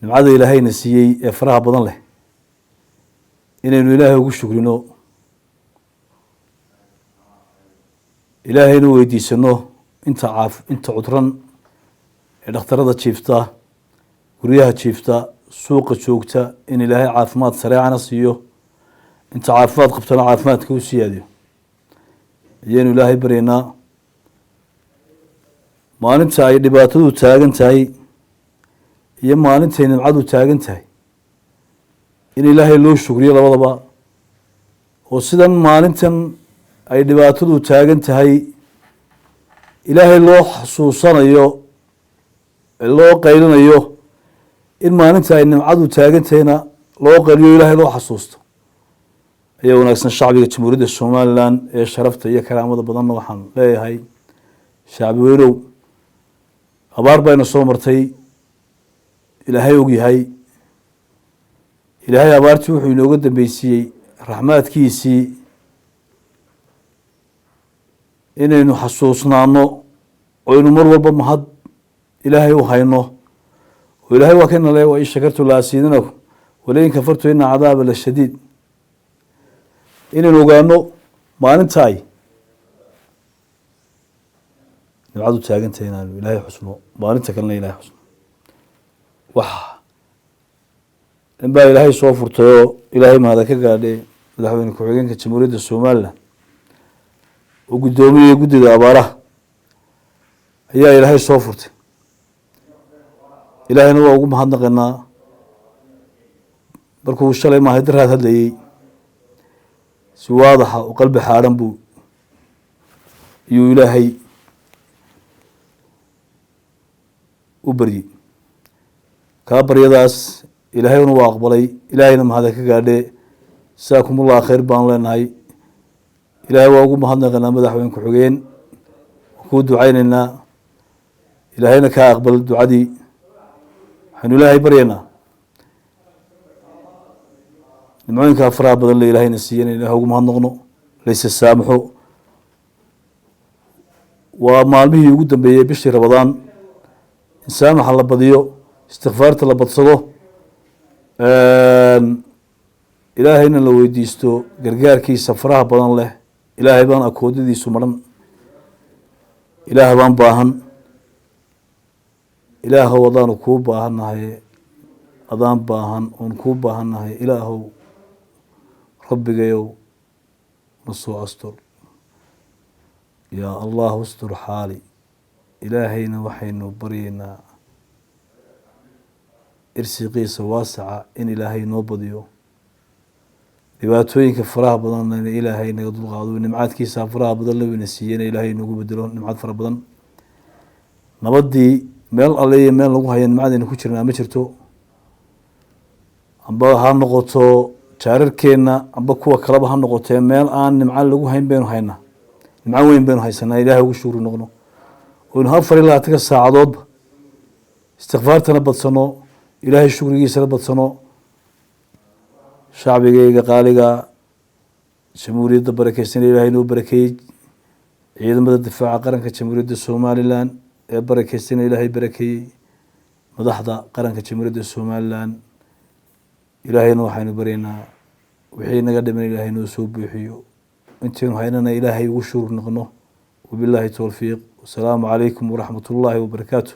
nimcada ilaahayna siiyey ee faraha badan leh inaynu ilaahay ugu shukrino ilaahayna weydiisano inta cudran ee dhakhtarada jiifta guryaha jiifta suuqa joogta in ilaahay caafimaad sareecana siiyo inta caafimaad qabtana caafimaadka u siyaadiyo ayaynu ilaahay baryaynaa maalinta ay dhibaatadu taagan tahay iyo maalintay nimcadu taagan tahay in ilaahay loo shukriyo labadaba oo sidan maalintan ay dhibaatadu taagan tahay ilaahay loo xasuusanayo loo qaylinayo in maalinta ay nimcadu taagan tahayna loo qayliyo ilaahay loo xasuusto ayaa wanaagsan shacbiga jamhuuriyadda somalilan ee sharafta iyo karaamada badanna waxaan leeyahay shacbi weynow abaar bayna soo martay ilaahay og yahay ilaahay abaartii wuxuu inooga dambeysiiyey raxmaadkiisii inaynu xasuusnaano oynu mar walba mahad ilaahay u hayno oo ilaahay waa kana le wain shakartu la asiidanakum walain kafartu ina cadaaba la shadiid inaynu ogaano maalinta ay nimcadu taagantahay inaanu ilaahay xusno maalinta kalena ilahay xusno wax in baa ilaahay soo furtayoo ilaahay mahada ka gaadhe madaxweyne ku-xigeenka jamhuuriyadda somalilan oo guddoominaya guddiga abaaraha ayaa ilaahay soo furtay ilaahayna waa ugu mahadnaqaynaa markuu shalay maahay daraad hadlayey si waadaxa oo qalbi xaadhan buu iyuu ilaahay u baryey kaa baryadaas ilaahayna waa aqbalay ilaahayna mahada ka gaadhe jasaakumullah khayr baan leenahay ilaahay waa ugu mahadnaqaynaa madaxweyne ku-xigeen waa kuu ducaynaynaa ilaahayna kaa aqbal ducadii waxaynu ilaahay baryaynaa nimcooyinkaa faraha badan le ilaahayna siiya in ilahay ugu mahadnaqno layse saamaxo waa maalmihii ugu dambeeyey bishii rabadaan in saamaxa la badiyo istikfaarta la badsado ilaahayna la weydiisto gargaarkiisa faraha badan leh ilaahay baan akoodadiisu maran ilaah baan baahan ilaahow adaanu kuu baahannahay adaan baahan oon kuu baahannahay ilaahow rabbigayow na soo astur yaa allah astur xaali ilaahayna waxaynu baryaynaa irsiqiisa waasaca in ilaahay noo badiyo dhibaatooyinka faraha badanna ilaahay naga dulqaado nimcaadkiisa faraha badan laweyna siiyena ilaahay noogu bedelo nimcad fara badan nabadii meel alle iyo meel lagu haya nimcadayna ku jirnaa ma jirto amba ha noqoto jaararkeenna amba kuwa kaleba ha noqotee meel aan nimco lagu hayn baynu haynaa nimco weyn baynu haysanaa ilaahay ugu shukri noqno oynu 24 saacadoodba istikfaartana badsano ilaahay shukrigiisana badsano shacbigayga qaaliga jamhuuriyadda barakeysan ilaahay noo barakeeyey ciidamada difaaca qaranka jamhuuriyadda somalilan ee barakeysan ilaahay barakeeyey madaxda qaranka jamhuuriyadda somalilan ilaahayna waxaynu baryaynaa wixii naga dhiman ilaahay noo soo buuxiyo intaynu haynana ilaahay ugu shukri noqno wabilaahi towfiiq wasalaamu calaykum waraxmat ullaahi wabarakaatu